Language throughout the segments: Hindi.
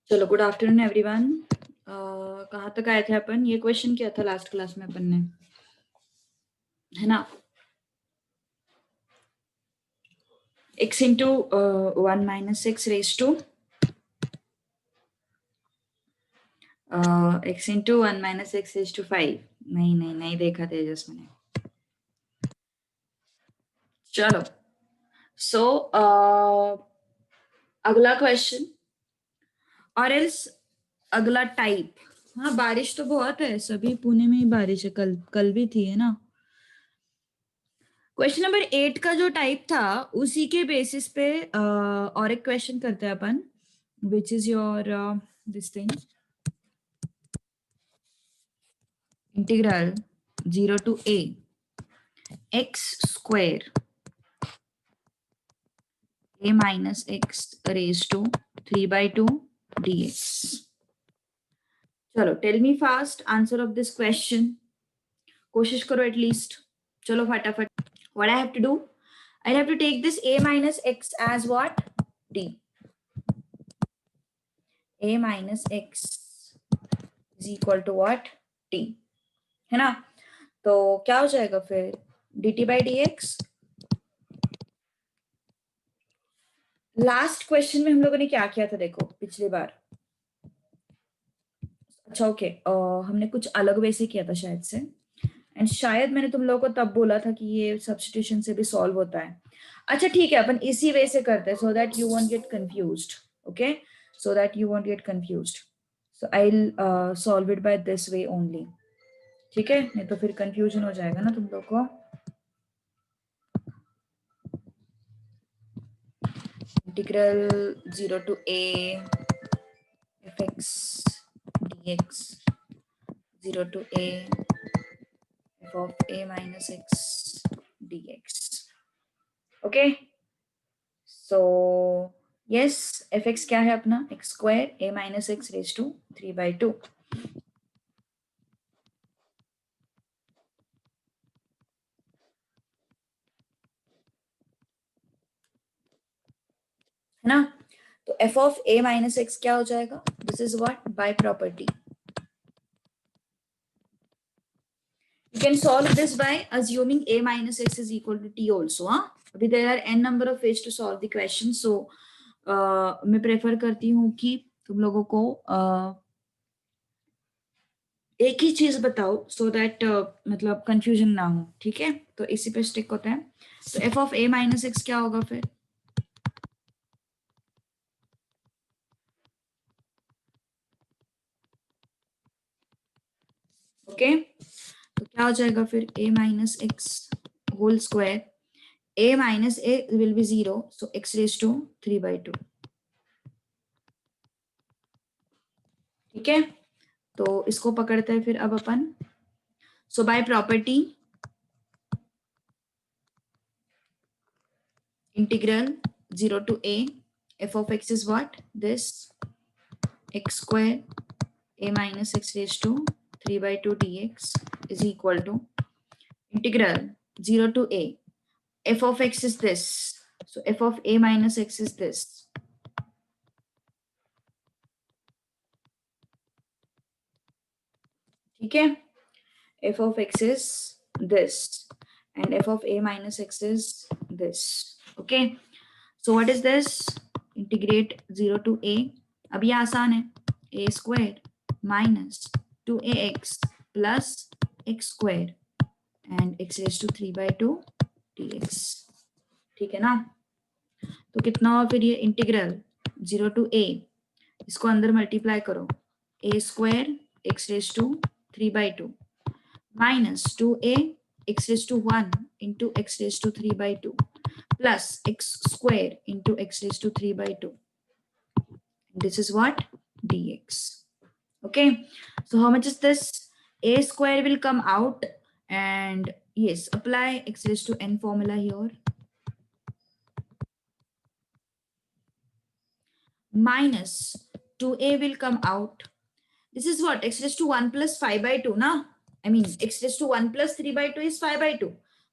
चलो गुड आफ्टरनून एवरीवन। कहाँ तक आए थे अपन? ये क्वेश्चन किया था लास्ट क्लास में अपन ने, है ना? x into 1 minus X raise to x into 1 minus X raise to 5। नहीं नहीं नहीं देखा तेजस मैंने। चलो सो अगला क्वेश्चन और एल्स अगला टाइप। हाँ बारिश तो बहुत है, सभी पुणे में ही बारिश है, कल कल भी थी, है ना? क्वेश्चन नंबर 8 का जो टाइप था उसी के बेसिस पे और एक क्वेश्चन करते हैं अपन, which is your this thing, integral 0 to a x square a minus x raise to 3/2 dx। चलो tell me fast answer of this question, कोशिश करो एटलीस्ट। चलो फटाफट। What I have to do, I have to take this a minus x as what? D. A minus x is equal to what? T, है ना? तो क्या हो जाएगा फिर? dt by dx। Last question में हम लोगों ने क्या किया था देखो पिछली बार। अच्छा ओके, हमने कुछ अलग वे से किया था शायद से, एंड शायद मैंने तुम लोगों को तब बोला था कि ये सब्स्टिट्यूशन से भी सॉल्व होता है। अच्छा ठीक है, अपन इसी वे से करते हैं so that you won't get confused. Okay, so that you won't get confused, so I will solve it by this way only. ठीक है, नहीं तो फिर कंफ्यूजन हो जाएगा ना तुम लोग को। Integral 0 to a fx dx 0 to a f of a minus x dx। Okay so yes, fx क्या है अपना? x square a minus X raise to 3/2। है ना? तो f of a minus X क्या हो जाएगा? This is what? By property. You can solve this by assuming a minus x is equal to t also. हाँ, अभी there are n number of ways to solve the question, so मैं प्रेफर करती हूँ कि तुम लोगों को एक ही चीज बताओ सो दैट मतलब कंफ्यूजन ना हो। ठीक है, तो इसी पे स्टिक होता है। तो f of a minus x क्या होगा फिर? ओके तो क्या हो जाएगा फिर? a minus x whole square, a minus a will be 0, so x raised to 3/2। ठीक है, तो इसको पकड़ते हैं फिर अब अपन। So by property integral 0 to a f of x is what? This x square a minus x raised to 3/2 dx is equal to integral 0 to a f of x is this, so f of a minus x is this। ठीक है, f of x is this and f of a minus x is this। okay, so what is this? integrate 0 to a, अब ये आसान है, a square minus 2ax plus x square and x raised to 3/2 dx। ठीक है ना? तो कितना हुआ फिर ये इंटीग्रल 0 to a, इसको अंदर मल्टीप्लाई करो, a square x raised to 3/2 minus 2a x raised to 1 into x raised to 3/2 plus x square into x raised to 3/2। This is what? dx। okay, so how much is this? A square will come out and yes, apply x raised to n formula here, minus 2a will come out. This is what? X raised to 1 plus 5/2 na, I mean x raised to 1 plus 3/2 is 5/2,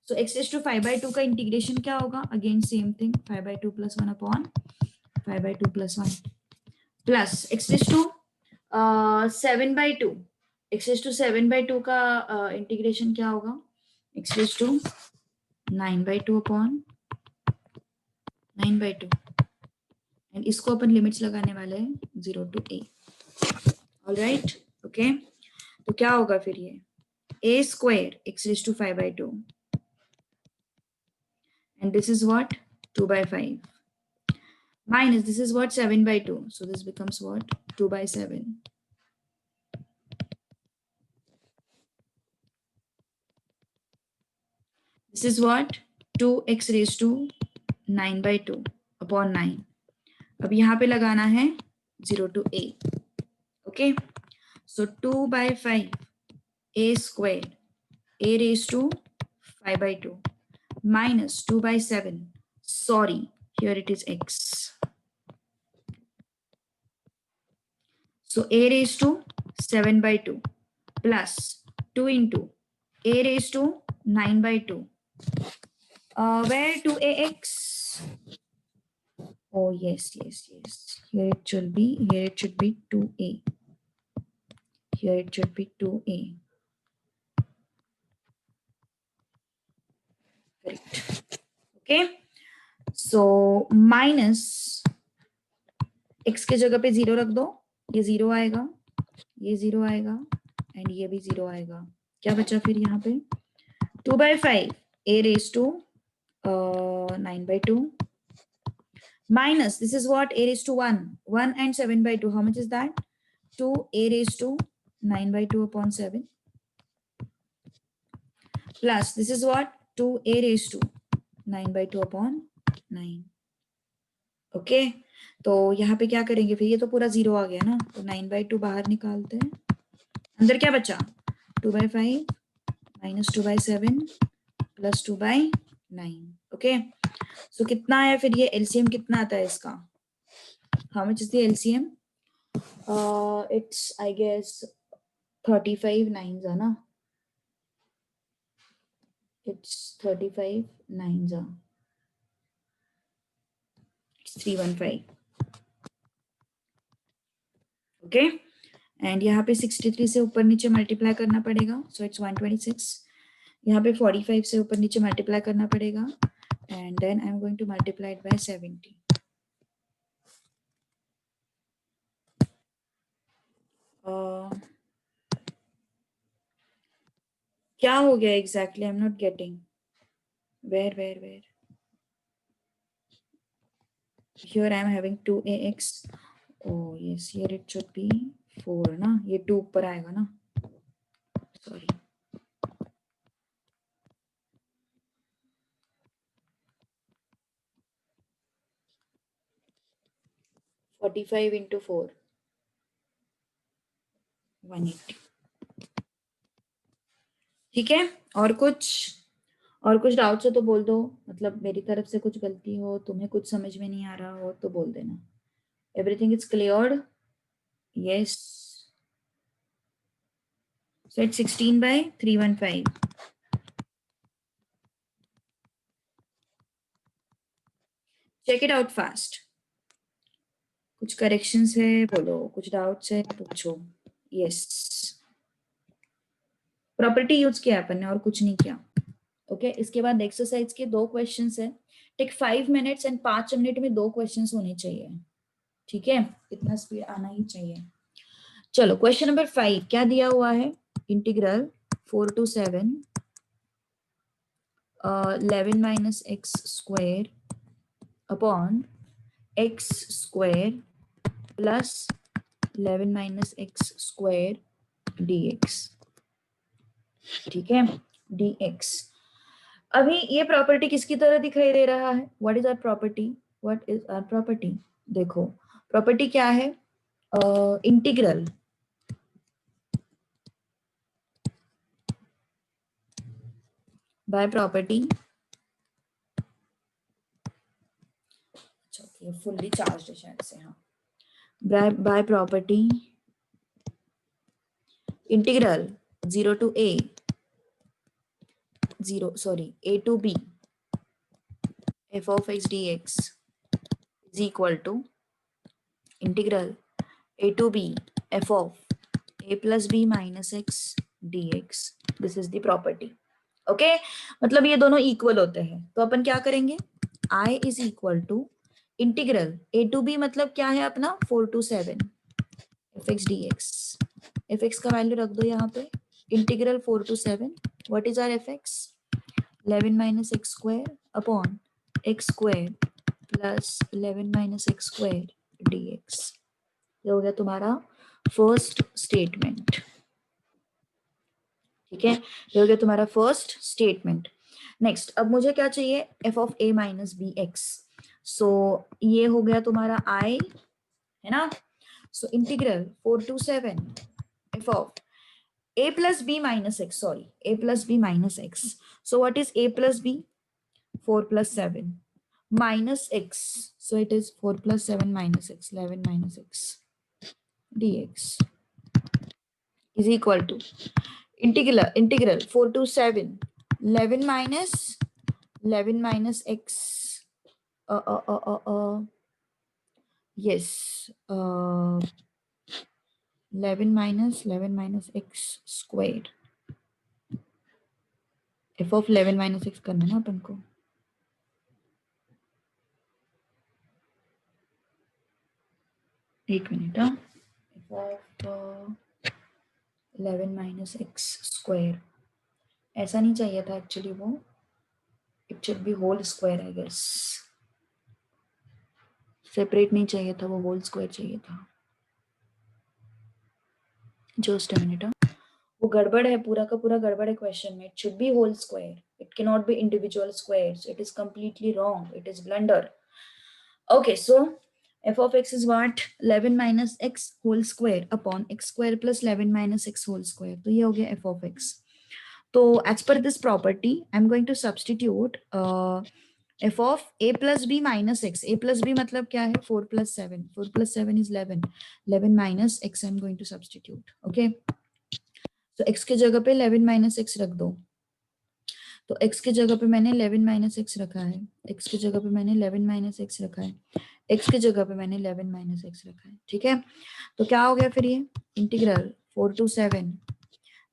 so x raised to 5/2 का इंटीग्रेशन क्या होगा? Again same thing, 5/2 plus 1 upon 5/2 plus 1, plus x raise to 7/2, x raise to 7/2 का इंटीग्रेशन क्या होगा, x raise to 9/2 upon 9/2, and इसको अपन लिमिट्स लगाने वाले हैं 0 to a. Alright, okay. तो क्या होगा फिर ये a square x raised to 5/2, and this is what 2/5, minus this is what 7/2, so this becomes what 2/7. This is what 2x raised to 9/2 upon 9. अब यहाँ पे लगाना है 0 to a. Okay, so 2/5 a square a raised to 5/2 minus 2/7. Sorry, here it is x. So a raised to 7/2 plus 2 into a raised to 9/2. Where 2ax? Oh yes. Here it should be 2a. Here it should be 2a. Correct. Okay. So minus x के जगह पे 0 रख दो, ये 0 आएगा, ये 0 आएगा, एंड ये भी 0 आएगा. क्या बचा फिर यहाँ पे 2/5 a raised to 9/2 minus this is what a raised to 1 and 7/2. How much is that? 2 a raised to 9/2 upon 7 plus this is what 2 a raised to 9/2 upon 9. Okay, तो यहाँ पे क्या करेंगे फिर, ये तो पूरा 0 आ गया ना, तो 9/2 बाहर निकालते हैं, अंदर क्या बचा 2/5 minus 2/7 plus 2/9. ओके, सो कितना है फिर ये एलसीएम कितना आता है इसका, how much is the LCM? It's I guess 35 nines है ना, it's 35 nines are, it's 315. Okay, and यहाँ पे 63 से ऊपर नीचे मल्टीप्लाई करना पड़ेगा, सो इट्स 126. यहाँ पे 45 से ऊपर नीचे मल्टीप्लाई करना पड़ेगा, and then I am going to multiply it by 70. क्या हो गया exactly, I am not getting, where here I am having 2ax. Oh yes, here it should be 4 ना, ये 2 ऊपर आएगा ना, सॉरी. Forty 45 into 4 180. ठीक है, और कुछ डाउट्स हो तो बोल दो, मतलब मेरी तरफ से कुछ गलती हो, तुम्हें कुछ समझ में नहीं आ रहा हो तो बोल देना. Everything is cleared? Yes. So it's 16/315. Check it out fast. कुछ करेक्शंस है बोलो, कुछ डाउट्स है पूछो. यस, प्रॉपर्टी यूज किया अपन ने और कुछ नहीं किया. ओके, इसके बाद एक्सरसाइज के 2 क्वेश्चंस है. टेक 5 मिनट्स एंड 5 मिनट में 2 क्वेश्चंस होने चाहिए. ठीक है, इतना स्पीड आना ही चाहिए. चलो क्वेश्चन नंबर 5 क्या दिया हुआ है, integral 4 to 7 11 minus x square upon x square plus 11 minus x square dx. ठीक है, dx. अभी ये प्रॉपर्टी किसकी तरह दिखाई दे रहा है, what is our property, what is our property? देखो प्रॉपर्टी क्या है, इंटीग्रल बाय प्रॉपर्टी, अच्छा फुल्ली चार्ज है शायद से, हाँ, by property integral 0 to a, a to b f of x dx is equal to integral a to b f of a plus b minus x dx. This is the property. Okay, मतलब ये दोनों इक्वल होते हैं तो अपन क्या करेंगे, I is equal to integral a to b मतलब क्या है अपना 4 to 7 F x D X. F X का वैल्यू रख दो यहाँ पे, integral 4 to 7. What is our F X, 11 minus x square upon x square plus 11 minus x square D X. ये हो गया तुम्हारा फर्स्ट स्टेटमेंट. ठीक है, ये हो गया तुम्हारा फर्स्ट स्टेटमेंट. नेक्स्ट, अब मुझे क्या चाहिए, f of a minus b x. So ये हो गया तुम्हारा आई, है ना. So integral 4 to 7 f of a plus b minus x, sorry, a plus b minus x. So what is a plus b, 4 plus 7 minus x, so it is 4 plus 7 minus x, 11 minus x dx is equal to integral 4 to 7 11 minus x, yes, 11 minus x squared. f of 11 minus x करना है ना अपन को. एक मिनट. हाँ, f of 11 minus x square. ऐसा नहीं चाहिए था एक्चुअली, वो it should be whole square I guess. Separate नहीं चाहिए था, वो होल स्क्वायर चाहिए था. Just a minute. वो गड़बड़ है, पूरा का पूरा गड़बड़ है क्वेश्चन में. It should be whole square, it can not be individual squares. It is completely wrong, it is blunder. Okay, so f of x is what, 11 minus x whole square upon x square plus 11 minus x whole square. तो ये हो गया f of x. तो as per this property, I'm going to substitute f of a plus b minus x. a plus b मतलब क्या है, 4 plus 7. 4 plus 7 is 11. 11 minus x I'm going to substitute. Okay. तो x के जगह पे 11 minus x रख दो. तो x की जगह पे मैंने 11 माइनस एक्स रखा है, x की जगह पे मैंने 11 माइनस एक्स रखा है, x की जगह पे मैंने 11 माइनस एक्स रखा है. ठीक है, तो क्या हो गया फिर, ये इंटीग्रल 4 to 7,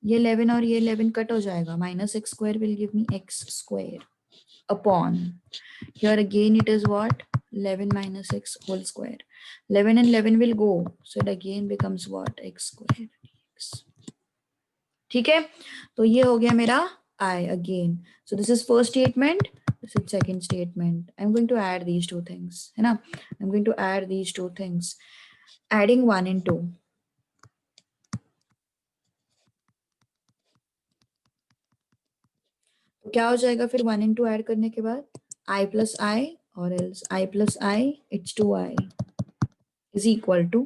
ये 11 और ये 11 कट हो जाएगा. Minus x square will give me X square upon, here again it is what, 11 minus X whole square. 11 and 11 will go, so it again becomes what, x square dx. ठीक है, तो ये हो गया मेरा I again. So this is first statement, this is second statement. I'm going to add these two things, है ना. I'm going to add these two things, adding 1 and 2. तो क्या हो जाएगा फिर 1 and 2 ऐड करने के बाद, I plus I और else I plus I, it's 2I is equal to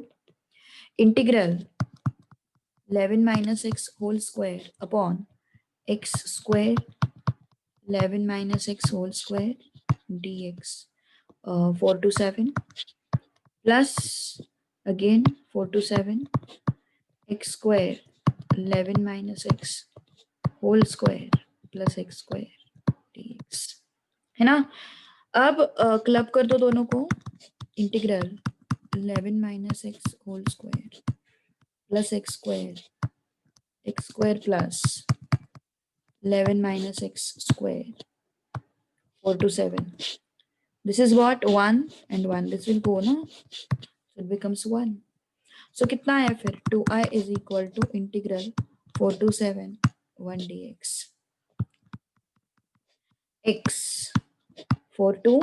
integral 11 minus x whole square upon x square 11 minus x whole square dx. 4 to 7 plus again 4 to 7 x square 11 minus x whole square plus x square dx, है ना. अब क्लब कर दो दोनों को, integral 11 minus x whole square plus x square plus 11 minus x square 4 to 7. This is what, 1 and 1, this will go, no, so it becomes 1. So कितना है फिर, 2i is equal to integral 4 to 7 1 dx. x 4 to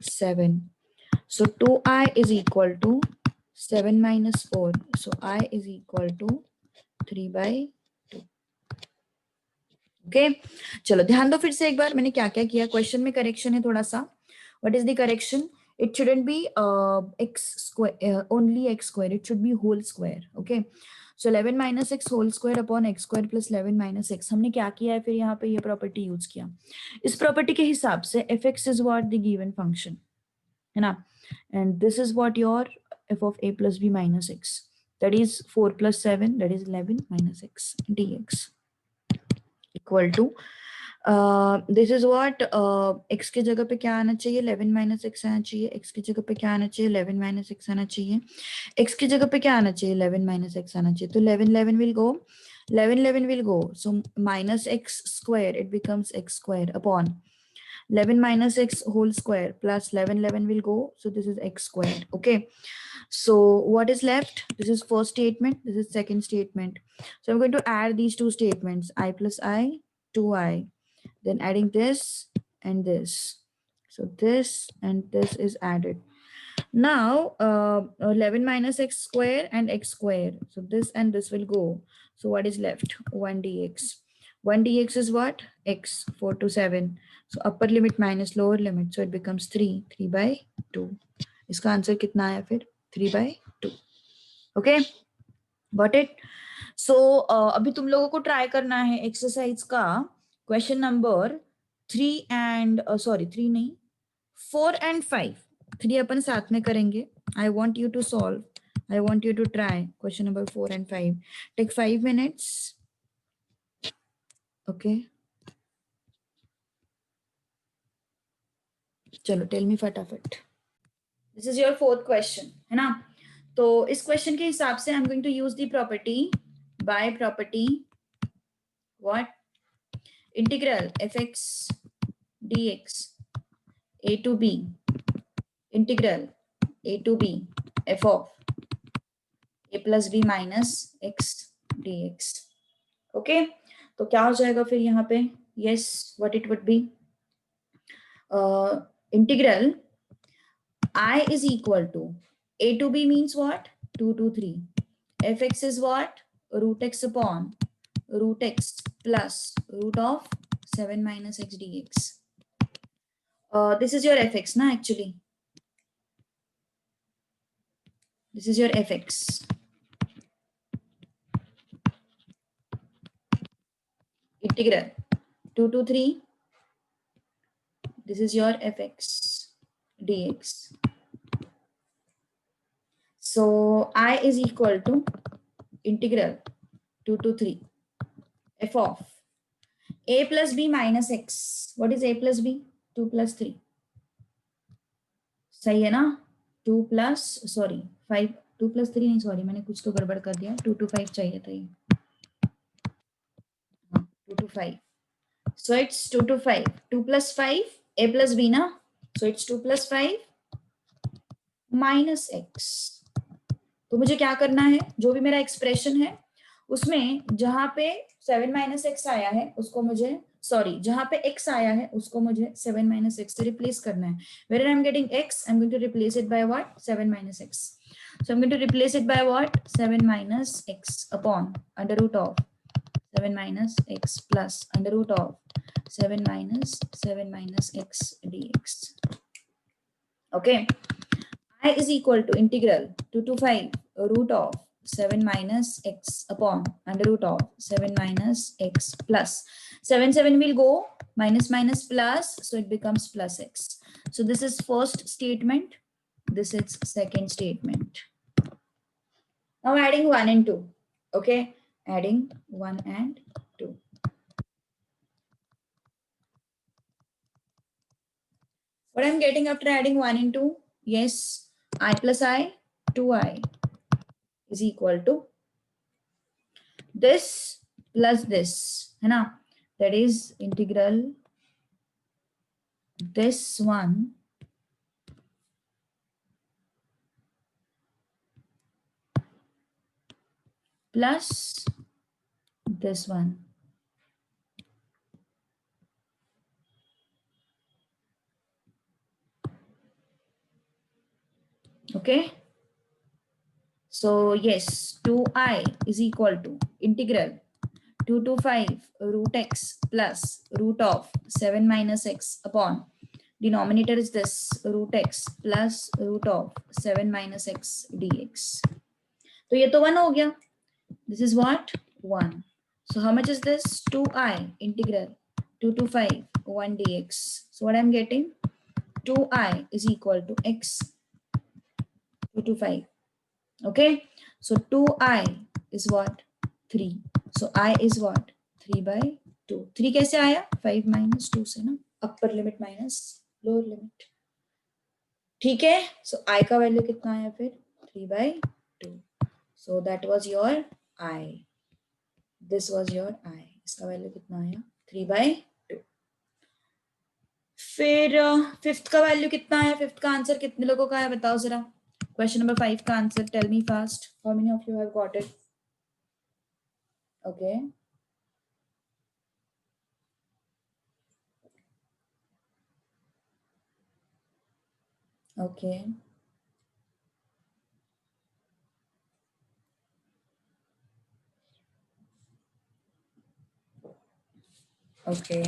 7, so 2i is equal to 7 minus 4, so I is equal to 3/2. Okay, चलो ध्यान दो फिर से एक बार, मैंने क्या क्या किया. क्वेश्चन में करेक्शन है थोड़ा सा. What is the correction, it shouldn't be x square, only x square, it should be whole square. Okay, so 11 minus x whole square upon x square plus 11 minus x. हमने क्या किया है फिर यहाँ पे, ये प्रॉपर्टी यूज किया. इस प्रॉपर्टी के हिसाब से fx is what, the given function, है ना. and this is what your f of a plus b minus x, that is 4 plus 7, that is 11 minus x dx equal to this is what, x की जगह पे क्या आना चाहिए, 11 माइनस एक्स आना चाहिए, x की जगह पे क्या आना चाहिए, 11 माइनस एक्स आना चाहिए, x की जगह पे क्या आना चाहिए, 11 माइनस एक्स आना चाहिए, तो 11 11 will go, 11 11 will go, so minus x square, it becomes x square upon 11 minus x whole square plus 11 11 will go, so this is x squared. Okay, so what is left, this is first statement, this is second statement, so I'm going to add these two statements, I plus I, 2i, then adding this and this, so this and this is added. Now 11 minus x square and x square, so this and this will go, so what is left, 1 dx, 1 dx is what, x, 4 to 7, so upper limit minus lower limit, so it becomes 3, 3 by 2. इसका आंसर कितना आया फिर, 3 by 2. Okay, got it. So अभी तुम लोगों को ट्राई करना है एक्सरसाइज का क्वेश्चन नंबर 3 एंड सॉरी 3 नहीं, 4 and 5, 3 अपन साथ में करेंगे. I want you to solve, I want you to try question number 4 and 5. Take 5 minutes. Okay, चलो tell me फटाफट. This is your fourth question, है ना. तो इस क्वेश्चन के हिसाब से I'm going to use the property, by property what, integral fx dx a to b, integral a to b f of a plus b minus x dx. Okay, तो क्या हो जाएगा फिर यहाँ पे, yes, what it would be, integral I is equal to a to b means what, 2 to 3, fx is what, root x upon root x plus root of 7 minus x dx. This is your fx na, actually this is your fx, integral 2 to 3, this is your fx dx. So I is equal to integral 2 to 3 f of a plus b minus x. What is a plus b, 2 plus 3, सही है ना, 2 प्लस सॉरी 5, 2 प्लस 3 नहीं, सॉरी मैंने कुछ तो गड़बड़ कर दिया, 2 to 5 चाहिए था ये, 2 to 5, so it's 2 to 5, 2 plus 5 a plus b ना, so it's 2 plus 5 minus x. तो मुझे क्या करना है, जो भी मेरा एक्सप्रेशन है उसमें जहां पे 7 माइनस एक्स आया है उसको मुझे, सॉरी जहां पे x आया है उसको मुझे 7 माइनस एक्स से रिप्लेस करना है. Where I'm getting x, I'm going to replace it by what, 7 minus x. So I'm going to replace it by what, 7 minus x upon under root of 7 minus x plus under root of 7 minus x dx. Okay, I is equal to integral 2 to 5 root of 7 minus x upon under root of 7 minus x plus 7 7 will go, minus minus plus, so it becomes plus x. So this is first statement, this is second statement. Now adding 1 and 2. Okay, adding 1 and 2. What I'm getting after adding 1 and 2, yes, I plus I, 2i is equal to this plus this, है ना, that is integral this one plus this one. Okay, so yes, 2i is equal to integral 2 to 5 root x plus root of 7 minus x upon denominator is this root x plus root of 7 minus x dx. तो ये तो 1 हो गया, this is what, 1. So how much is this, 2i integral 2 to 5 1 dx. So what I'm getting, 2i is equal to x 2 to 5. Okay, so 2i is what, 3. So I is what, 3 by 2। 3 कैसे आया? 5 माइनस 2 से ना, upper limit minus lower limit. ठीक है, सो आई का वैल्यू कितना आया फिर? 3/2। So that was your I, this was your I. इसका वैल्यू कितना आया? 3/2। फिर फिफ्थ का वैल्यू कितना आया? फिफ्थ का आंसर कितने लोगों का है बताओ जरा। क्वेश्चन नंबर 5 का answer, tell me fast, how many of you have got it? Okay, okay, okay.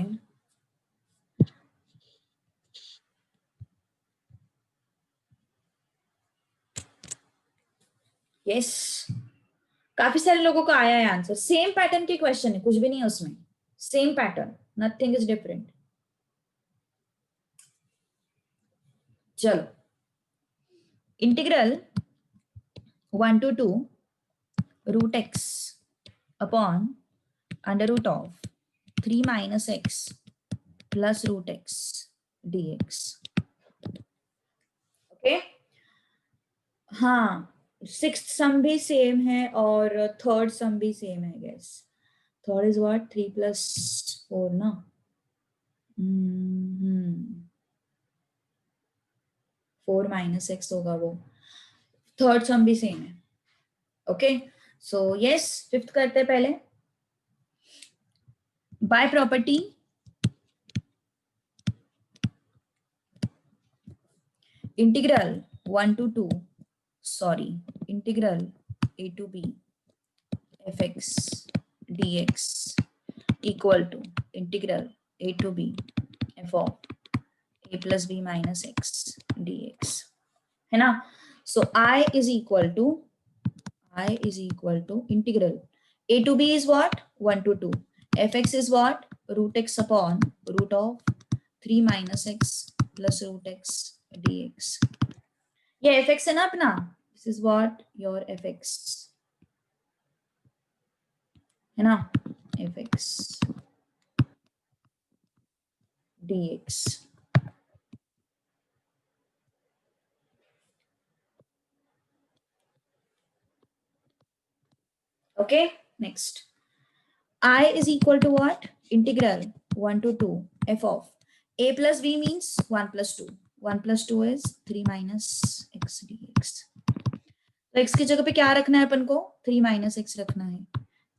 Yes, काफी सारे लोगों का आया है आंसर। सेम पैटर्न के क्वेश्चन है, कुछ भी नहीं है उसमें, same pattern, nothing is different. चलो, integral 1 to 2 root x upon under root of 3 minus x plus root x dx। Okay, हाँ, सिक्स्थ सम भी सेम है और थर्ड सम भी सेम है गेस। Third is what? 3 + 4 ना। 4 minus x होगा वो। थर्ड सम भी सेम है। ओके, सो यस, फिफ्थ करते हैं पहले। By property integral 1 to 2, sorry, integral a to b fx dx equal to integral a to b f of a plus b minus x dx, है ना। सो I is equal to integral a to b is what? 1 to 2, fx is what? root x upon root of 3 minus x plus root x dx। ये fx है ना अपना, this is what your fx है ना, fx dx। okay, next I is equal to what? Integral 1 to 2 f of a plus b means 1 plus 2, 1 plus 2 is 3 minus x dx। तो x की जगह पे क्या रखना है अपन को? 3 minus x रखना है।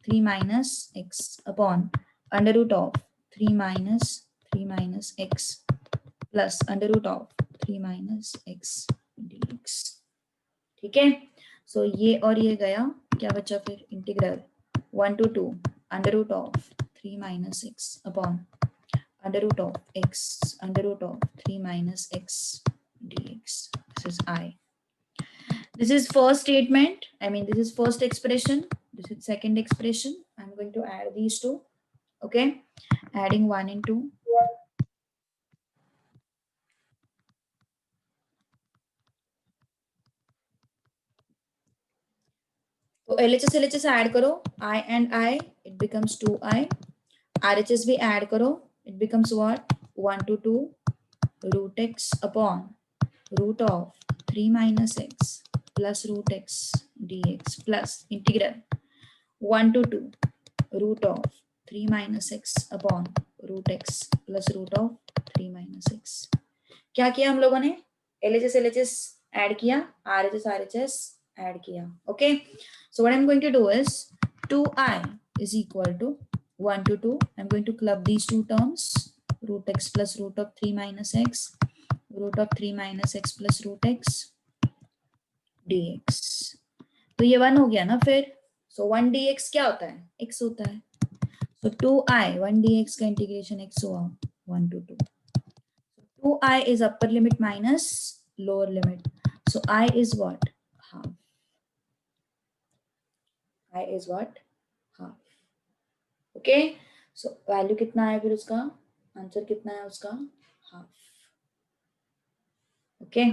3 minus x upon under root of 3 minus x plus under root of 3 minus x dx। ठीक है, सो ये और ये गया, क्या बचा फिर? Integral 1 to 2 under root of 3 minus x upon under root of x under root of 3 minus x dx। This is I। This is first statement. I mean, this is first expression. This is second expression. I'm going to add these two. Okay, adding 1 and 2. तो LHS LHS ऐड करो, I and I, it becomes 2I. RHS भी ऐड करो, it becomes what? 1 to 2 root x upon root of 3 minus x plus root x dx plus integral 1 to 2 root of 3 minus x upon root x plus root of 3 minus x। क्या किया हम लोगों ने? LHS LHS ऐड किया, RHS RHS ऐड किया। Okay, so what I'm going to do is 2I is equal to 1 to 2, I'm going to club these two terms, root x plus root of 3 minus x, root of 3 minus x plus root x dx। तो ये 1 हो गया ना फिर, so 1 dx क्या होता है? x होता है। so 2I 1 dx का इंटीग्रेशन x हुआ 1 to 2। 2I is upper limit minus lower limit, so I is what? Half। I is what? Half। Okay, so value कितना है फिर उसका? आंसर कितना है उसका? Half. Okay,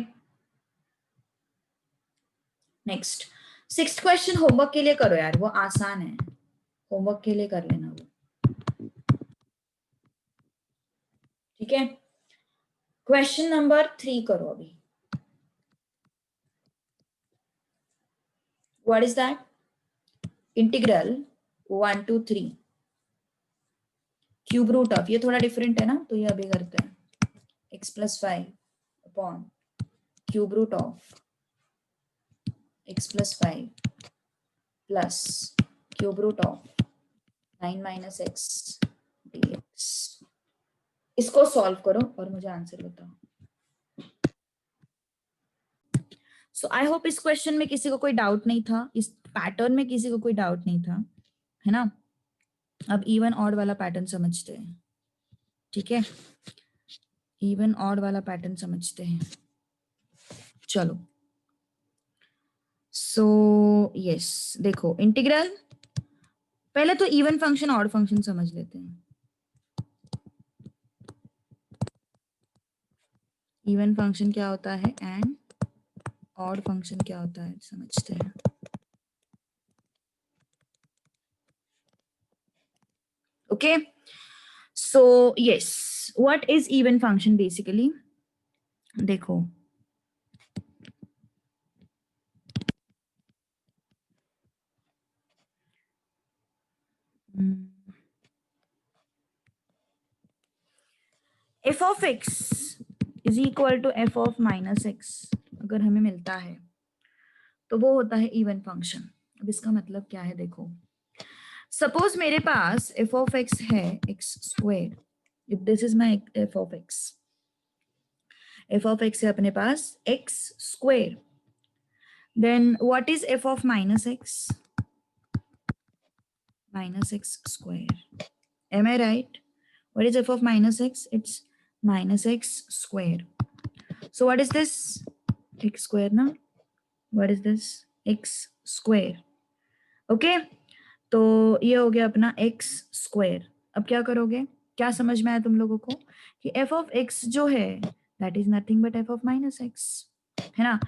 next sixth question homework के लिए करो यार, वो आसान है, होमवर्क के लिए कर लेना वो। ठीक है, क्वेश्चन नंबर 3 करो अभी. What is that? Integral 1 to 3 cube root of, ये थोड़ा डिफरेंट है ना, तो ये अभी करते हैं. x plus 5 upon cube root of x plus 5 plus cube root of 9 minus x dx. इसको सॉल्व करो और मुझे आंसर बताओ. सो आई होप इस क्वेश्चन में किसी को कोई डाउट नहीं था, इस पैटर्न में किसी को कोई डाउट नहीं था, है ना. अब इवन ऑड वाला पैटर्न समझते हैं. ठीक है, इवन ऑड वाला पैटर्न समझते हैं. चलो, सो यस, देखो इंटीग्रल, पहले तो इवन फंक्शन ऑड फंक्शन समझ लेते हैं. इवन फंक्शन क्या होता है एंड ऑड फंक्शन क्या होता है समझते हैं. Okay, so yes, what is even function basically. देखो, f of x is equal to f of minus x अगर हमें मिलता है तो वो होता है इवन फंक्शन. अब इसका मतलब क्या है, देखो, सपोज मेरे पास एफ ऑफ एक्स है x square. If this is my f of x, f of x है अपने पास x square, then what is f of minus x? Minus x square. Am I right? What is f of minus x? It's minus x square. So what is this? X square, no? What is this? X square. Okay? तो ये हो गया अपना x square. अब क्या करोगे? क्या समझ में आया तुम लोगों को कि f of x जो है that is nothing but f of minus x, है ना.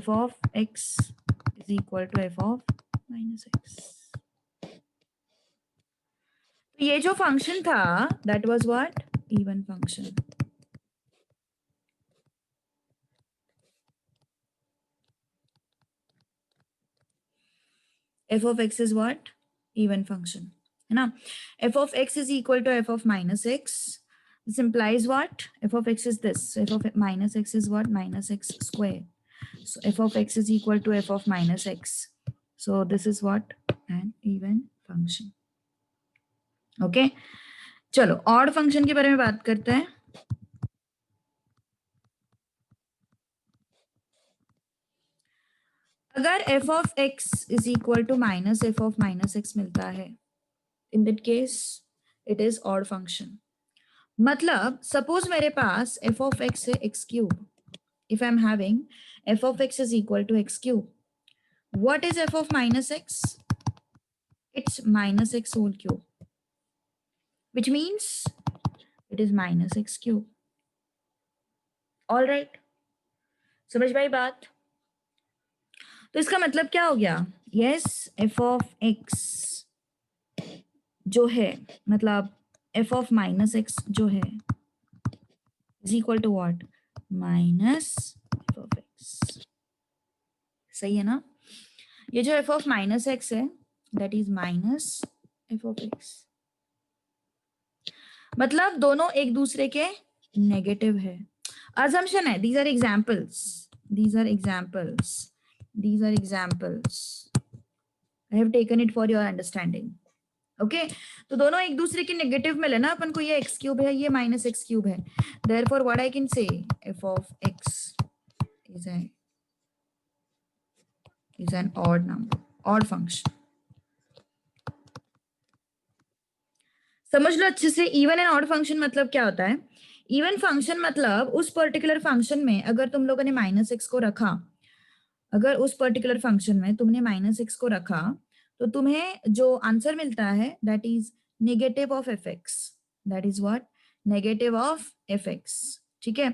f of x is equal to f of minus x. तो ये जो फंक्शन था that was what? Even function. f of x is what? Even function, है ना. f of x is equal to f of minus x. This implies what? f of x is this. So f of minus x is what? Minus x square. So f of x is equal to f of minus x. So this is what? An even function. Okay. चलो odd function के बारे में बात करते हैं. अगर f of x is equal to minus f of minus x मिलता है, in that case it is odd function. मतलब सपोज मेरे पास f of x है x cube. If I'm having f of x is equal to x cube, what is f of minus x? It's minus x whole cube, which means it is minus x cube. All right, समझ भाई बात. तो इसका मतलब क्या हो गया? Yes, f of x जो है, मतलब f of minus x जो है is equal to what? Minus f of x. सही है ना. ये जो f of minus x है that is minus f of x. मतलब दोनों एक दूसरे के नेगेटिव है. assumption है. these are examples, these are examples, these are examples. I have taken it for your understanding. Okay, तो दोनों एक दूसरे के नेगेटिव में लेना अपन को. ये एक्स क्यूब है, ये माइनस एक्स क्यूब है. Therefore what I can say, F of x is an odd number, odd function. समझ लो अच्छे से. इवन एंड ऑड फंक्शन मतलब क्या होता है? इवन फंक्शन मतलब उस पर्टिकुलर फंक्शन में अगर तुम लोगों ने माइनस एक्स को रखा, अगर उस पर्टिकुलर फंक्शन में तुमने माइनस एक्स को रखा, तो तुम्हें जो आंसर मिलता है that is negative of F x. That is what? Negative of F x. ठीक है.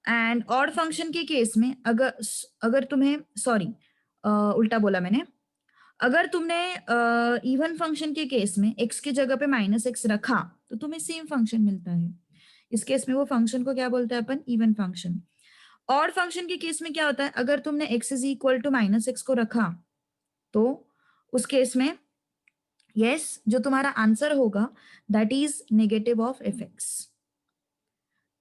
एंड ऑड फंक्शन के केस में अगर तुम्हें, सॉरी उल्टा बोला मैंने, अगर तुमने इवन फंक्शन के केस में x की जगह पे माइनस एक्स रखा तो तुम्हें सेम फंक्शन मिलता है. इस केस में वो फंक्शन को क्या बोलते हैं अपन, इवन फंक्शन। ऑड फंक्शन के केस में क्या होता है, अगर तुमने x is equal to -x को रखा तो उस केस में यस जो तुम्हारा आंसर होगा that is negative of fx।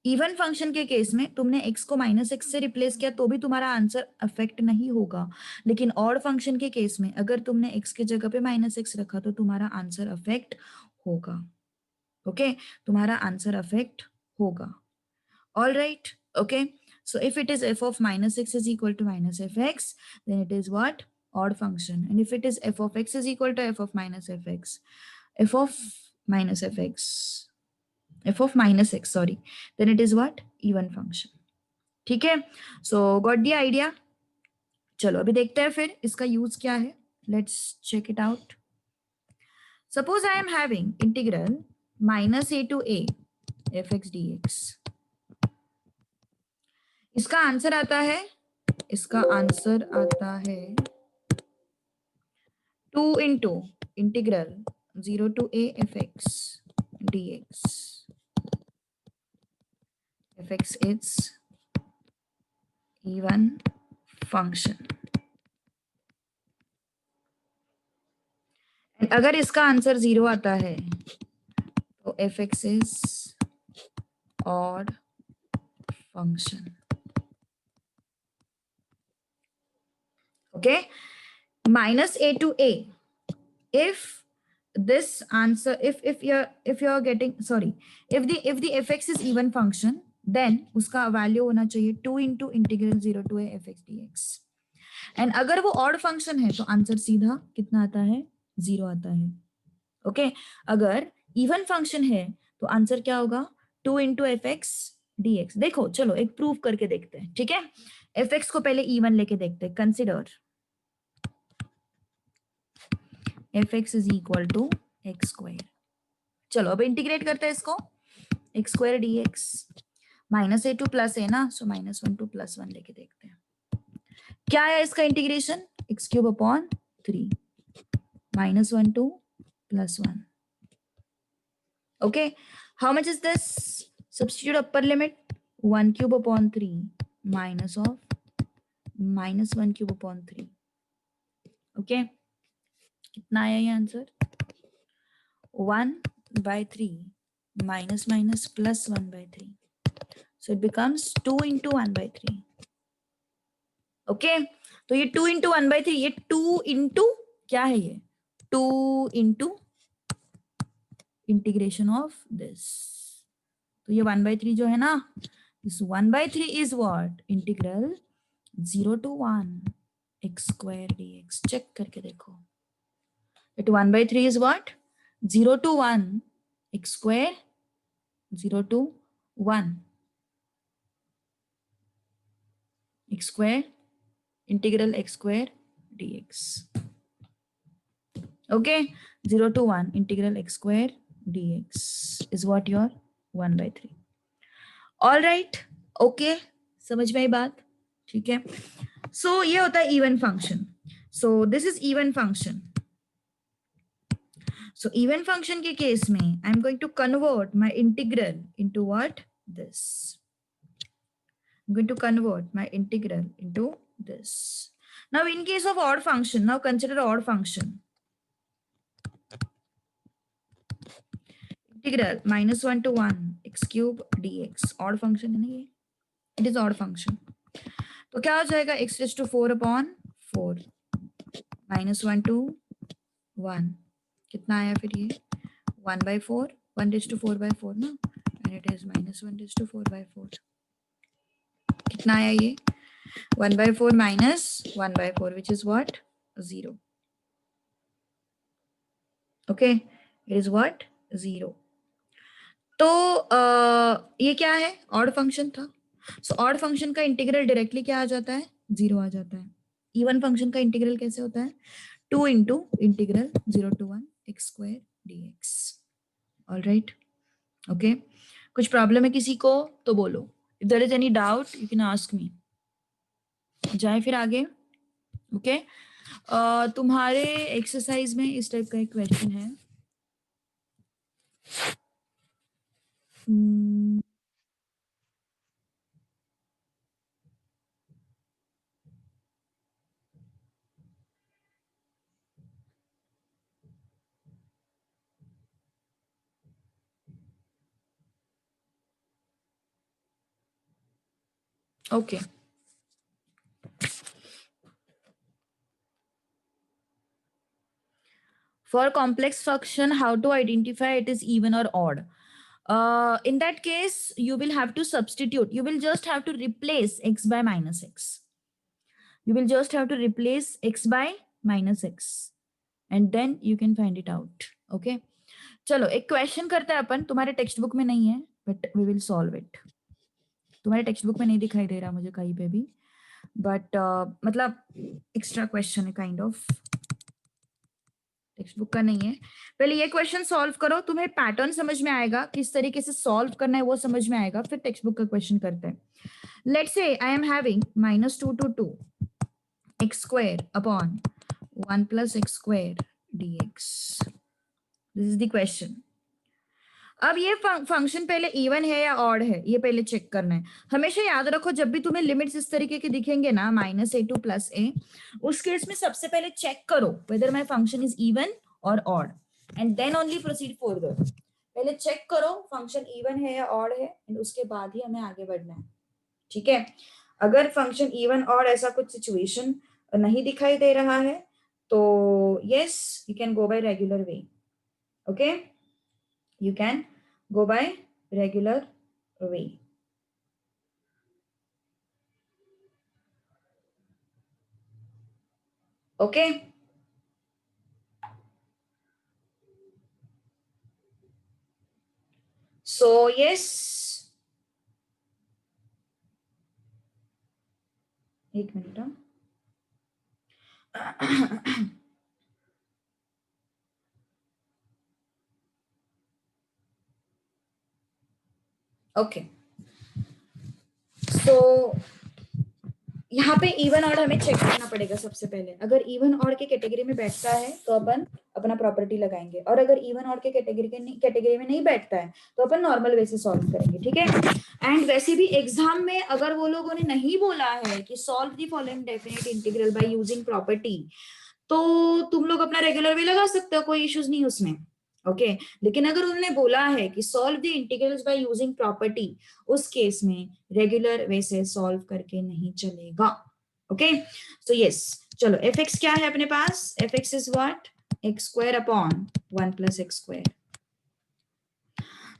Even function के केस में तुमने x को -x से रिप्लेस किया तो भी तुम्हारा आंसर अफेक्ट नहीं होगा, लेकिन ऑड फंक्शन के केस में अगर तुमने x की जगह पे -x रखा तो तुम्हारा आंसर अफेक्ट होगा। ओके, तुम्हारा आंसर अफेक्ट होगा। All right, okay. So if it is f of -x is equal to -fx, then it is what? Odd function. And if it is f of x is equal to f of -fx, f of -fx, f of -x, sorry, then it is what? Even function. ठीक है, so got the idea? चलो अभी देखते हैं फिर इसका यूज क्या है. Let's check it out. Suppose I am having integral -a to a fx dx. इसका आंसर आता है, इसका आंसर आता है 2 into integral 0 to a fx dx. fx is even function. And अगर इसका आंसर 0 आता है तो fx is odd function. Okay, -a to a. If this answer, if you're getting, sorry, if the fx is even function, then उसका वैल्यू होना चाहिए 2 into integral 0 to a fx dx. And अगर वो ऑड फंक्शन है तो आंसर सीधा कितना आता है, 0 आता है. ओके, अगर इवन फंक्शन है तो आंसर क्या होगा, 2 into fx dx. देखो चलो एक प्रूव करके देखते हैं, ठीक है. fx को पहले इवन लेके देखते हैं. Consider fx is equal to x square. चलो अब इंटीग्रेट करते हैं इसको, x square dx. -a to +a ना, सो -1 to +1 लेके देखते हैं क्या है इसका integration. x³ upon 3 -1 to +1. Okay, how much is this? Substitute upper limit 1³ upon 3 minus of -1³ upon 3. Okay, कितना आया ये answer, 1/3 minus plus 1/3. So it becomes 2 into 1/3. Okay, तो ये 2 into 1/3, ये 2 into क्या है, ये 2 into इंटीग्रेशन ऑफ दिस. तो ये 1/3 जो है ना, this 1/3 is what, integral 0 to 1 x square dx. Check करके देखो, it 1/3 is what, 0 to 1 x square, 0 to 1 x square, integral x square dx. Okay, 0 to 1 integral x square dx is what your 1/3. All right, okay, समझ में आई बात, ठीक है. सो ये होता है even function. So this is even function. So even function के केस में I am going to convert my integral into what, this. I'm going to convert my integral into this. Now in case of odd function, now consider odd function. Integral -1 to 1 x³ dx. Odd function है ना ये, it is odd function. तो क्या हो जाएगा, x⁴ upon 4 -1 to 1. कितना आया फिर ये, 1/4, 1⁴/4 ना, and it is -1⁴/4. कितना आया ये, 1/4 minus 1/4, which is what, 0. Okay, it is what, 0. तो ये क्या है, ऑड फंक्शन था. सो ऑड फंक्शन का इंटीग्रल डायरेक्टली क्या आ जाता है, 0 आ जाता है. इवन फंक्शन का इंटीग्रल कैसे होता है, 2 into integral 0 to 1 x square dx. All right, okay. कुछ प्रॉब्लम है किसी को तो बोलो. If there is any doubt you can ask me. जाए फिर आगे. ओके, तुम्हारे एक्सरसाइज में इस टाइप का एक क्वेश्चन है. Okay. For complex function, how to identify it is even or odd? In that case, you will have to substitute. You will just have to replace x by minus x. You will just have to replace x by minus x. And then you can find it out. Okay. चलो एक क्वेश्चन करते हैं अपन. तुम्हारे टेक्स्ट बुक में नहीं है, but we will solve it. तुम्हारे टेक्स्ट बुक में नहीं दिखाई दे रहा मुझे कहीं पे भी, बट मतलब एक्स्ट्रा क्वेश्चन है काइंड ऑफ. टेक्स्ट बुक का नहीं है. पहले ये क्वेश्चन सॉल्व करो, तुम्हें पैटर्न समझ में आएगा, किस तरीके से सॉल्व करना है वो समझ में आएगा, फिर टेक्स्ट बुक का क्वेश्चन करते हैं. Let's say I am having -2 to 2 x square upon 1 plus x square dx. This is the question. अब ये फंक्शन पहले इवन है या ऑड है, ये पहले चेक करना है. हमेशा याद रखो, जब भी तुम्हें लिमिट्स इस तरीके के दिखेंगे ना, -a to +a, उस केस में सबसे पहले चेक करो whether my function is even और odd, and then only proceed further. पहले चेक करो फंक्शन इवन है या ऑड है, एंड उसके बाद ही हमें आगे बढ़ना है. ठीक है. अगर फंक्शन इवन ऑड ऐसा कुछ सिचुएशन नहीं दिखाई दे रहा है, तो yes, you can go bye regular way. Okay, you can go by regular way. Okay. So yes, एक मिनट. ओके. सो यहाँ पे इवन ऑड हमें चेक करना पड़ेगा सबसे पहले. अगर इवन ऑड के कैटेगरी में बैठता है तो अपन अपना प्रॉपर्टी लगाएंगे, और अगर इवन ऑड के कैटेगरी में नहीं बैठता है तो अपन नॉर्मल वे से सॉल्व करेंगे. ठीक है. एंड वैसे भी एग्जाम में अगर वो लोगों ने नहीं बोला है कि solve the following definite integral by using property, तो तुम लोग अपना रेगुलर वे लगा सकते हो, कोई इश्यूज नहीं उसमें. ओके. लेकिन अगर उन्होंने बोला है कि solve the integrals by using property, उस केस में रेगुलर वे से सॉल्व करके नहीं चलेगा. ओके. सो यस, चलो एफ एक्स क्या है अपने पास. F x is what, x square upon 1 plus x square.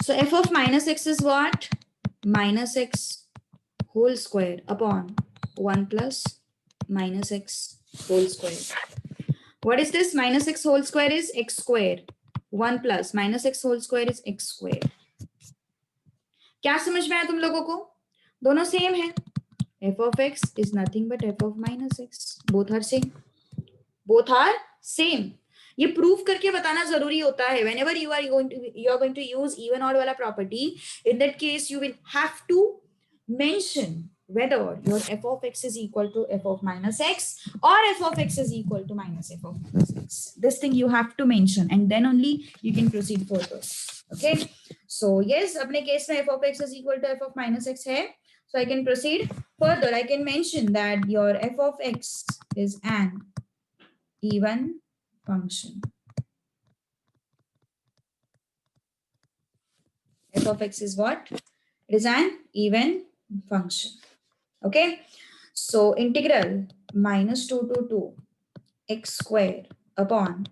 So f of minus x is what, minus x whole square upon 1 plus minus x whole square. What is this? Minus x whole square is x square. 1 plus minus x whole square is x square. क्या समझ में आया तुम लोगों को? दोनों सेम है. f of x is nothing but f of minus x. Both are same. Both are same. ये प्रूफ करके बताना जरूरी होता है. whenever you are going to use even odd वाला property, in that case you will have to mention whether your f of x is equal to f of minus x or f of x is equal to minus f of minus x. This thing you have to mention, and then only you can proceed further. Okay. So yes, अपने केस में f of x is equal to f of minus x है. So I can proceed further. I can mention that your f of x is an even function. F of x is what? It is an even function. Okay. So integral -2 to 2 x square upon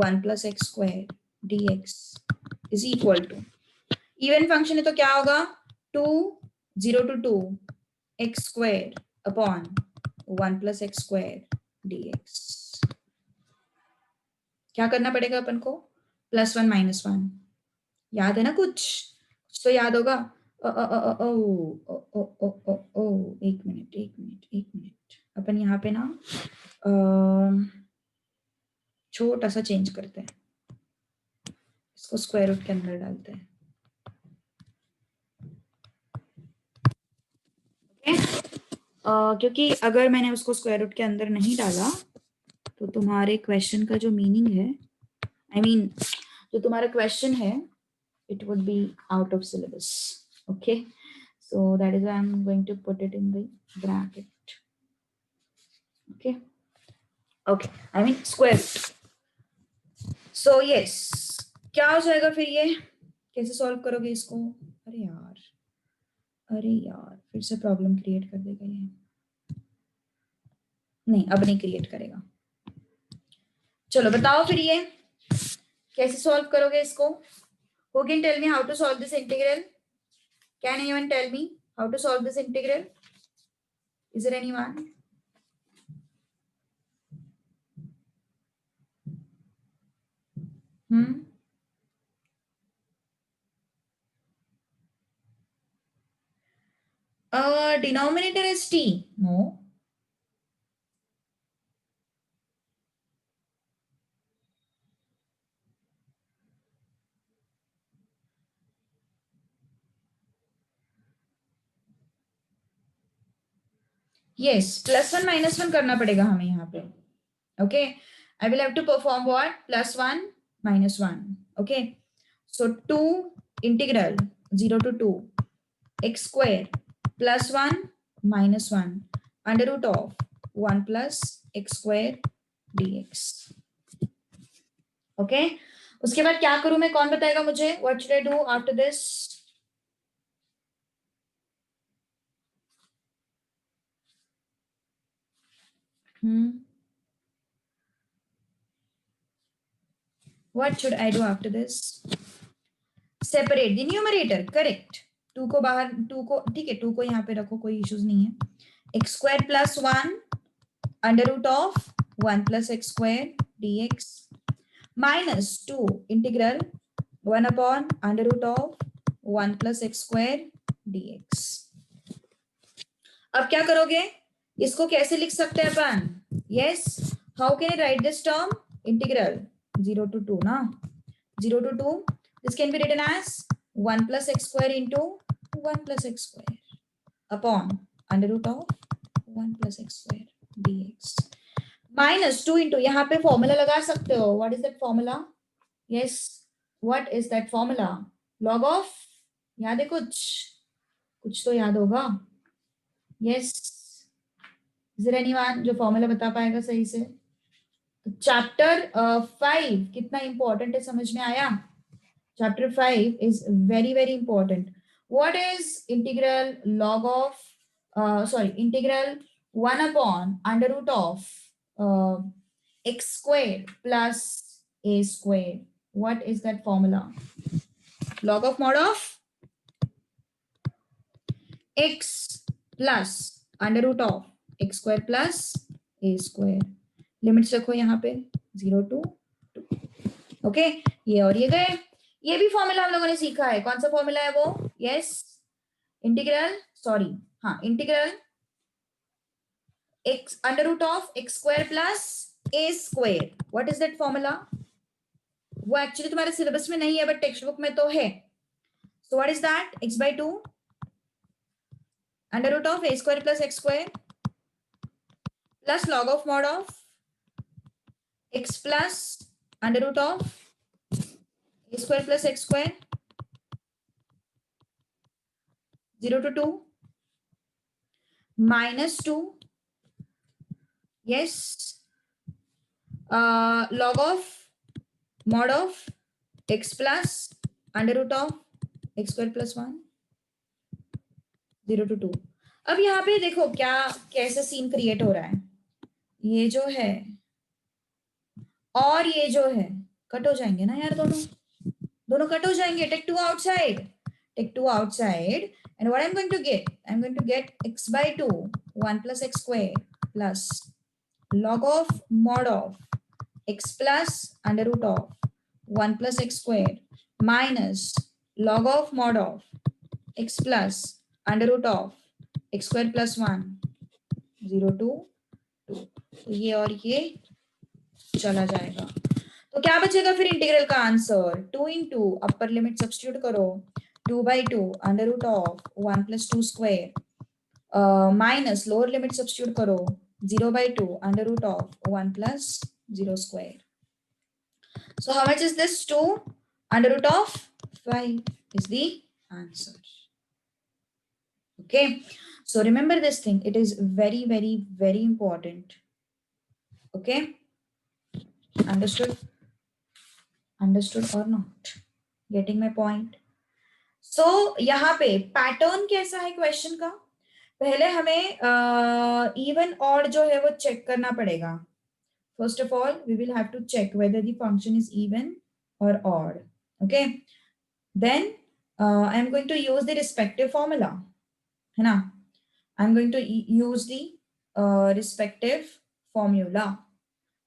1 plus x square dx is equal to, even function है तो क्या होगा, 0 to 2 x square upon 1 plus x square dx. क्या करना पड़ेगा अपन को, +1 -1. याद है ना कुछ तो याद होगा. एक मिनट. अपन यहाँ पे ना छोटा सा चेंज करते हैं, इसको स्क्वायर रूट के अंदर डालते हैं. क्योंकि अगर मैंने उसको स्क्वायर रूट के अंदर नहीं डाला तो तुम्हारे क्वेश्चन का जो मीनिंग है, I mean, जो तुम्हारा क्वेश्चन है, it would be out of syllabus. Okay, so that is why I'm going to put it in the bracket. Okay, I mean square root. So yes, क्या हो जाएगा फिर, ये कैसे सॉल्व करोगे इसको. अरे यार, अरे यार फिर से प्रॉब्लम क्रिएट कर देगा ये। नहीं अब नहीं क्रिएट करेगा। चलो बताओ फिर ये कैसे सॉल्व करोगे इसको। Who can tell me how to solve this integral? Can anyone tell me how to solve this integral? Is there anyone? Denominator is t. No. Yes, +1 -1 करना पड़ेगा हमें यहाँ पे. Okay, I will have to perform what? +1 -1. Okay, so 2 integral 0 to 2 x square +1 -1 under root of 1 plus x square dx. Okay, उसके बाद क्या करूं मैं? कौन बताएगा मुझे? What should I do after this? What should I do after this? Separate the numerator. Correct. 2 को बाहर 2 को ठीक है 2 को यहाँ पे रखो, कोई इश्यूज नहीं है. x square plus 1 under root of 1 plus x square dx minus 2 integral 1 upon under root of 1 plus x square dx. अब क्या करोगे? इसको कैसे लिख सकते हैं अपन? Yes, how can I write this term? Integral 0 to 2 ना, 0 to 2. This can be written as 1 plus x square into 1 plus x square upon under root of 1 plus x square dx minus 2 into, यहाँ पे फॉर्मूला लगा सकते हो. What is that formula? Yes, what is that formula? Log of, याद है कुछ तो याद होगा. Yes, is there anyone जो फॉर्मूला बता पाएगा सही से? चैप्टर 5 कितना इंपॉर्टेंट है समझ में आया? Chapter 5 is very very important. What is integral log of integral 1 upon under root of x square plus a square? What is that formula? Log of mod of x plus under root of x square plus a square. Limits रखो यहाँ पे 0 to 2. ओके, ये और ये गए. ये भी फॉर्मूला हम लोगों ने सीखा है. कौन सा फॉर्मूला है वो? Yes, integral integral x under root of x square plus a square. What is that formula? वो एक्चुअली तुम्हारे सिलेबस में नहीं है बट टेक्स्ट बुक में तो है. So what is that? x/2 under root of a square plus x square plus log of mod of x plus under root of a square plus x square 0 to 2 minus 2. Yes, log of mod of x plus under root of x square plus 1 0 to 2. अब यहाँ पे देखो क्या कैसे सीन क्रिएट हो रहा है. ये जो है और ये जो है कट हो जाएंगे ना यार, दोनों कट हो जाएंगे. Take 2 outside, take 2 outside, and what I'm going to get? I'm going to get x/2 1 plus x square plus log of mod of x plus under root of 1 plus x square minus log of mod of x plus under root of x square plus 1 0 to 2. तो ये और ये चला जाएगा. तो क्या बचेगा फिर इंटीग्रल का answer? 2 into upper limit substitute करो 2/2 under root of 1 plus 2 square minus lower limit substitute करो 0/2 under root of 1 plus 0 square. So how much is this? 2 under root of 5 is the answer. Okay, so remember this thing, it is very very very important. Okay, understood or not? Getting my point? सो यहाँ पे पैटर्न कैसा है क्वेश्चन का, पहले हमें इवन ऑड जो है वो चेक करना पड़ेगा. First of all we will have to check whether the function is even और odd. Okay, then I am going to use the respective formula, है ना. I am going to use the respective formula.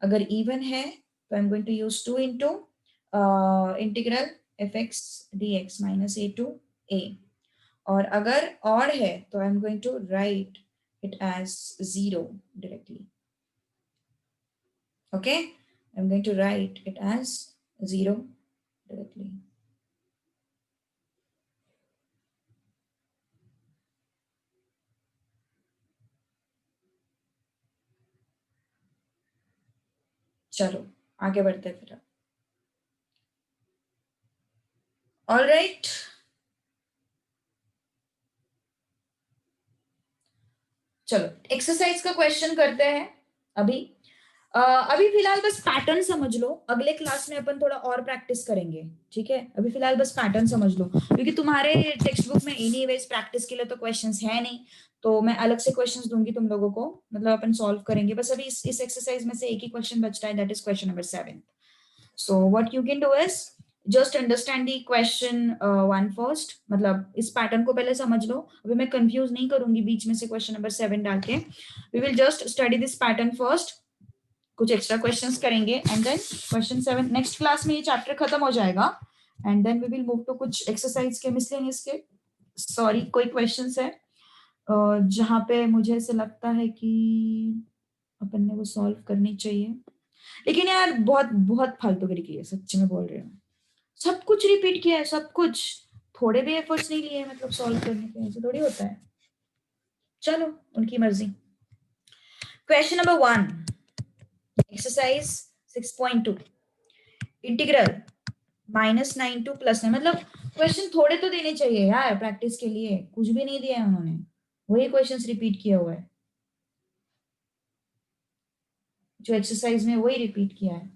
अगर इवन है तो I am going to use 2 into integral f x D x minus a to a. और अगर ऑड है तो I am going to write it as 0 directly. Okay, I'm going to write it as 0 directly. चलो आगे बढ़ते हैं फिर. ऑल राइट, चलो एक्सरसाइज का क्वेश्चन करते हैं अभी. अभी फिलहाल बस पैटर्न समझ लो, अगले क्लास में अपन थोड़ा और प्रैक्टिस करेंगे. ठीक है, अभी फिलहाल बस पैटर्न समझ लो, क्योंकि तुम्हारे टेक्स्ट बुक में एनीवेज प्रैक्टिस के लिए तो क्वेश्चंस है नहीं, तो मैं अलग से क्वेश्चंस दूंगी तुम लोगों को, मतलब अपन सॉल्व करेंगे. बस अभी इस एक्सरसाइज में से एक ही क्वेश्चन बचता है, that is question number 7. So what you can do is just understand the question 1 first, मतलब इस पैटर्न को पहले समझ लो. अभी मैं कंफ्यूज नहीं करूंगी बीच में से क्वेश्चन नंबर 7 डाल के. We will just study this pattern first, कुछ एक्स्ट्रा क्वेश्चंस करेंगे and then question 7. Next class में ये चैप्टर खत्म हो जाएगा and then we will move to कुछ एक्सरसाइज के मिसलेनियस के. सॉरी, कोई क्वेश्चंस है जहां पे मुझे ऐसे लगता है कि अपन ने वो सॉल्व करनी चाहिए, लेकिन यार बहुत बहुत फालतूगिरी की है, सच्ची में बोल रही हूँ. सब कुछ रिपीट किया है, सब कुछ, थोड़े भी एफर्ट्स नहीं लिए मतलब सॉल्व करने के, ऐसे थोड़ी होता है. चलो उनकी मर्जी. Question number 1, exercise 6.2, integral -9 to +9. मतलब क्वेश्चन थोड़े तो देने चाहिए यार प्रैक्टिस के लिए, कुछ भी नहीं दिया है उन्होंने, वही क्वेश्चंस रिपीट किया हुआ है, जो एक्सरसाइज में वही रिपीट किया है.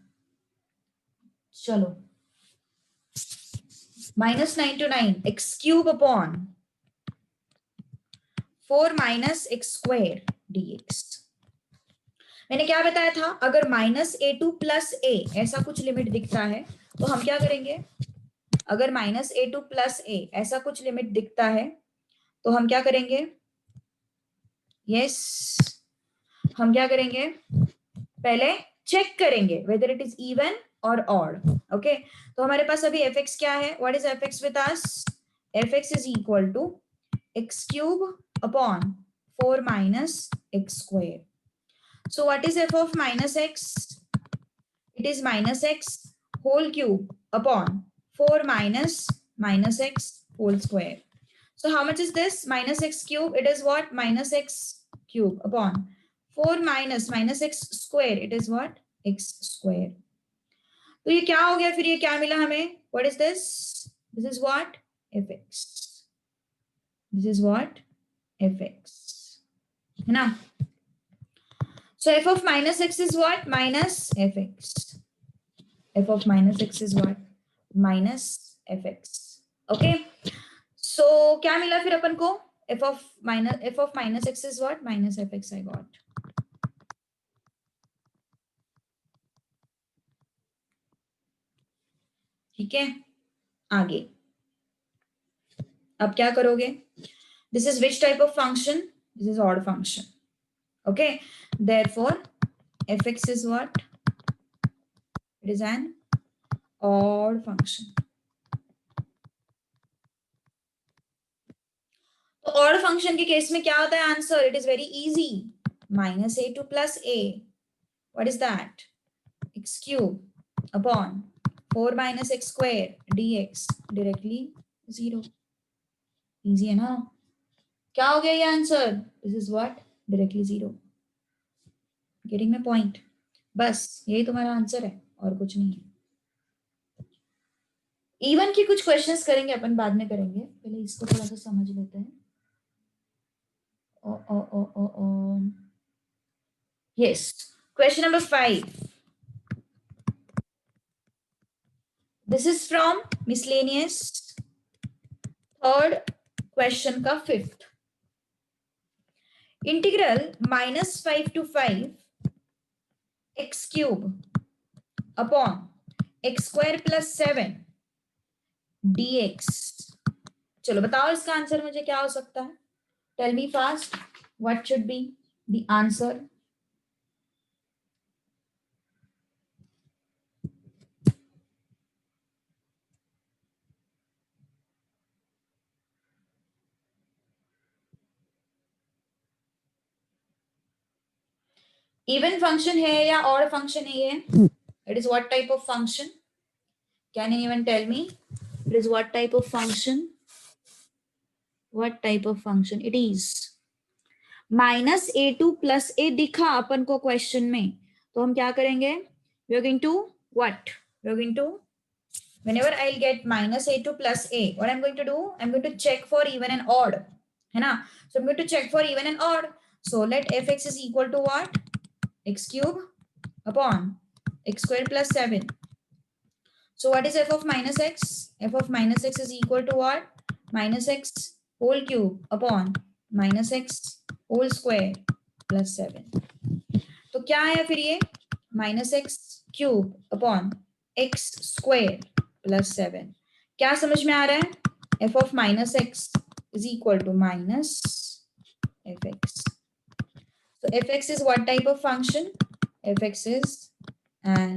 चलो, -9 to 9 x cube upon 4 minus x square dx. मैंने क्या बताया था, अगर -a2 + a ऐसा कुछ लिमिट दिखता है तो हम क्या करेंगे, अगर -a2 + a ऐसा कुछ लिमिट दिखता है तो हम क्या करेंगे, यस हम क्या करेंगे, पहले चेक करेंगे वेदर इट इज इवन और ऑड. ओके, तो हमारे पास अभी fx क्या है, what is fx with us, fx is equal to x cube upon 4 minus x square. So what is f of -x? It is -x whole cube upon 4 minus x whole square. So how much is this? -x cube, it is what? -x cube upon 4 minus x square, it is what? x square. तो ये क्या हो गया फिर, ये क्या मिला हमें, what is this? This is what? fx. This is what? fx, है ना. So f of -x is what? Minus fx. F of -x is what? Minus fx. Okay. So क्या मिला फिर अपन को, f of -x is what? Minus fx I got. ठीक है, आगे अब क्या करोगे, this is which type of function? This is odd function. Okay, therefore fx is what? It is an odd function. तो ऑड फंक्शन के केस में क्या होता है answer, it is very easy, -a2 + a, what is that? x cube upon 4 minus x square dx, directly 0. Easy है ना, क्या हो गया ये answer, this is what, directly 0. Getting my point, बस यही तुम्हारा आंसर है और कुछ नहीं है. इवन की कुछ क्वेश्चंस करेंगे अपन, बाद में करेंगे, पहले इसको थोड़ा सा समझ लेते हैं. यस, question number 5. This is from miscellaneous third question का fifth, integral -5 to 5 x cube upon x square plus 7 dx। चलो बताओ इसका आंसर मुझे क्या हो सकता है? Tell me fast, what should be the answer? Even function है या ऑड फंक्शन है ये? It is what type of function? Can anyone tell me? It is what type of function? What type of function it is? -a2 plus a दिखा अपन को क्वेश्चन में, तो हम क्या करेंगे? We are going to what? We are going to, whenever I'll get -a2 plus a, what I'm going to do? I'm going to check for even and odd, है ना? So I'm going to check for even and odd. So let fx is equal to what? X cube upon x square plus 7. So what is f of minus x? F of minus x is equal to what? Minus x whole cube upon minus x whole square plus 7. तो क्या है फिर ये? Minus x cube upon x square plus 7। क्या समझ में आ रहा है? F of minus x is equal to minus f x. So fx is what type of function? fx is an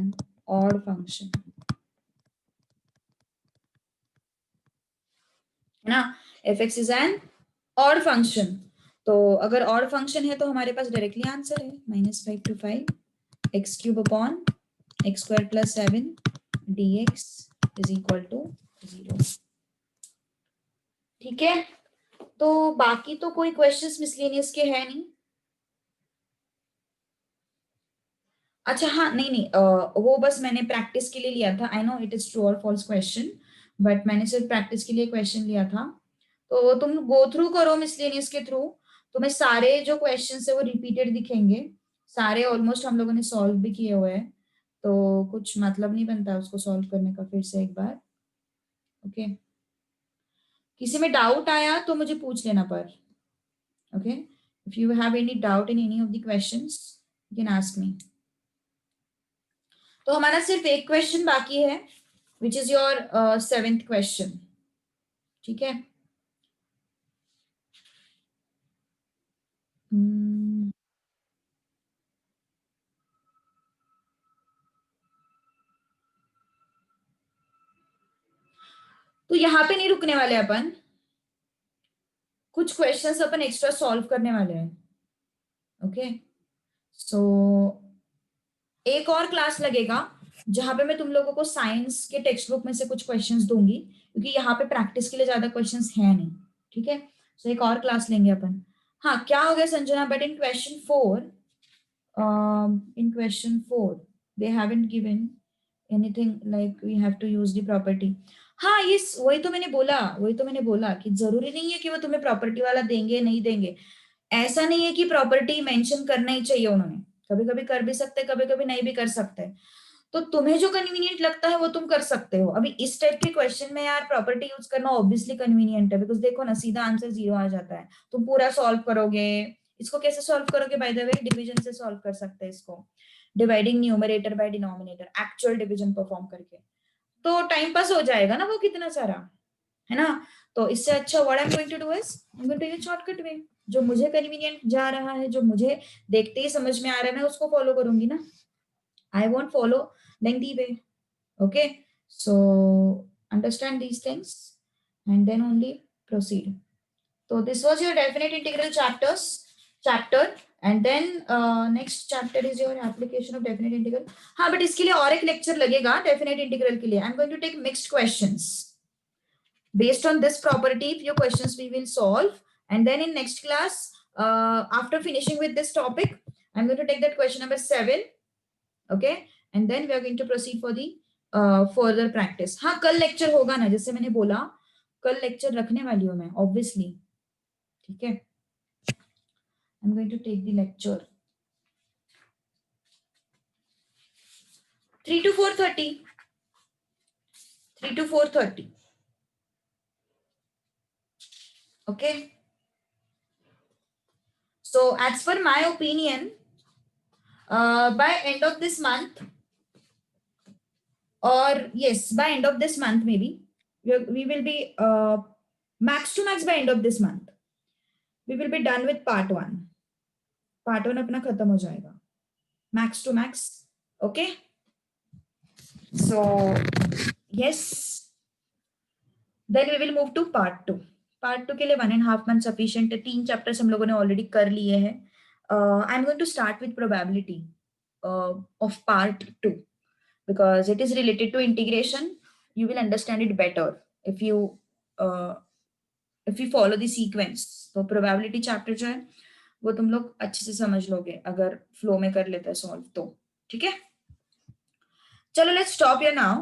odd function, है ना? fx is an odd function. तो अगर odd function है तो हमारे पास डायरेक्टली आंसर है -5 to 5 x cube upon x square plus 7 dx is equal to 0। ठीक है, तो बाकी तो कोई क्वेश्चंस मिसलेनियस के है नहीं। अच्छा हाँ, नहीं नहीं, वो बस मैंने प्रैक्टिस के लिए लिया था। I know it is true और फॉल्स क्वेश्चन, बट मैंने सिर्फ प्रैक्टिस के लिए क्वेश्चन लिया था। तो तुम गो थ्रू करो मिसलेनियस के थ्रू, तुम्हें सारे जो क्वेश्चन है वो रिपीटेड दिखेंगे। सारे ऑलमोस्ट हम लोगों ने सॉल्व भी किए हुए हैं, तो कुछ मतलब नहीं बनता उसको सॉल्व करने का फिर से एक बार। ओके, किसी में डाउट आया तो मुझे पूछ लेना पर। Okay, if you have any doubt in any of the questions you can ask मी। तो हमारा सिर्फ एक क्वेश्चन बाकी है, विच इज योर 7th क्वेश्चन। ठीक है, तो यहाँ पे नहीं रुकने वाले अपन, कुछ क्वेश्चंस अपन एक्स्ट्रा सॉल्व करने वाले हैं। ओके, सो एक और क्लास लगेगा जहां पे मैं तुम लोगों को साइंस के टेक्स्ट बुक में से कुछ क्वेश्चंस दूंगी, क्योंकि यहाँ पे प्रैक्टिस के लिए ज्यादा क्वेश्चंस है नहीं। ठीक है, सो एक और क्लास लेंगे अपन। हाँ, क्या हो गया Sanjana? But in question 4, in question 4 they haven't given anything like we have to use the property। हाँ, ये वही तो मैंने बोला कि जरूरी नहीं है कि वो तुम्हें प्रॉपर्टी वाला देंगे नहीं देंगे। ऐसा नहीं है कि प्रॉपर्टी मेंशन करना ही चाहिए उन्होंने, कभी कभी कर भी सकते, कभी कभी नहीं भी कर सकते। तो तुम्हें जो कन्वीनियंट लगता है वो तुम कर सकते हो। अभी इस टाइप के क्वेश्चन में यार प्रॉपर्टी यूज करना ऑब्वियसली कन्वीनियंट है, बिकॉज देखो ना, सीधा आंसर 0 आ जाता है। तुम पूरा सॉल्व करोगे, इसको कैसे सॉल्व करोगे? बाय द वे डिवीजन से सॉल्व कर सकते हैं इसको, dividing numerator by denominator, actual division perform करके। तो टाइम पास हो जाएगा ना वो कितना सारा, है ना? तो इससे अच्छा what I am going to do is I am going to use shortcut way. जो मुझे कन्वीनियंट जा रहा है, जो मुझे देखते ही समझ में आ रहा है, मैं उसको फॉलो करूंगी ना। I won't follow lengthy way। Okay, so understand these things and then only proceed. So this was your definite integral chapter, and then next chapter is your application of definite integral। हाँ, but इसके लिए और एक लेक्चर लगेगा definite integral के लिए। I'm going to take mixed questions based on this property। few questions we will solve, and then in next class, after finishing with this topic, I'm going to take that question number 7। okay, and then we are going to proceed for the further practice। हाँ, कल लेक्चर होगा ना, जैसे मैंने बोला कल लेक्चर रखने वाली हूँ मैं ऑब्वियसली। ठीक है, I am going to take the lecture 3 to 4:30, 3 to 4:30। Okay, so as per my opinion, by end of this month, or yes, by end of this month maybe, we will be max to max by end of this month we will be done with part 1. Part 1 अपना खत्म हो जाएगा max to max. Okay, so yes, then we will move to part 2. Part 2 के लिए 1.5 मंथ सफिशिएंट है. 3 चैप्टर्स हम लोगों ने ऑलरेडी कर लिए हैं. I am going to start with probability of part 2 because it is related to integration. You will understand it better if you uh, follow the sequence. तो probability chapter जो है वो तुम लोग अच्छे से समझ लोगे अगर फ्लो में कर लेते हैं सॉल्व तो. ठीक है, चलो let's stop here now.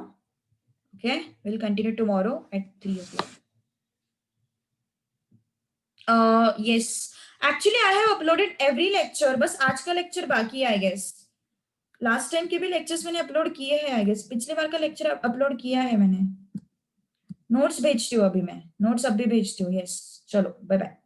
Okay, will continue tomorrow at 3 o'clock. yes, actually I have uploaded every lecture. बस आज का लेक्चर बाकी है आई गेस. लास्ट टाइम के भी लेक्चर्स मैंने अपलोड किए हैं आई गेस. पिछले बार का लेक्चर अपलोड किया है मैंने. नोट्स भेजती हूँ अभी मैं, नोट्स अभी भेजती हूँ. यस, चलो बाय बाय.